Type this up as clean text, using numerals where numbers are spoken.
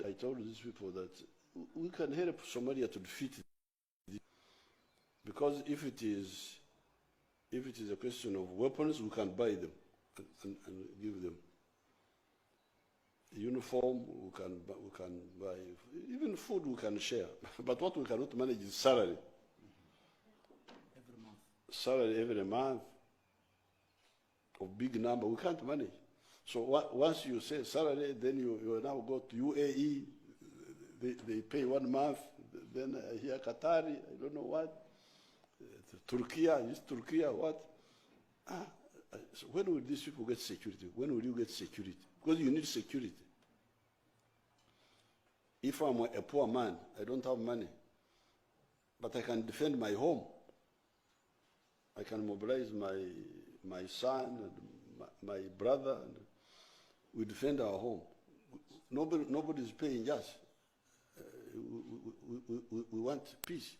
I told these people that we can help Somalia to defeat it. Because if it is a question of weapons, we can buy them and give them. Uniform, we can buy. Even food we can share. But what we cannot manage is salary. Every month. Salary every month of big number, we can't manage. So once you say salary, then you now go to UAE, they pay 1 month, then here Qatari, I don't know what, Turkey, what? So when will these people get security? When will you get security? Because you need security. If I'm a poor man, I don't have money, but I can defend my home. I can mobilize my son and my brother, and we defend our home. Nobody is paying us. We want peace.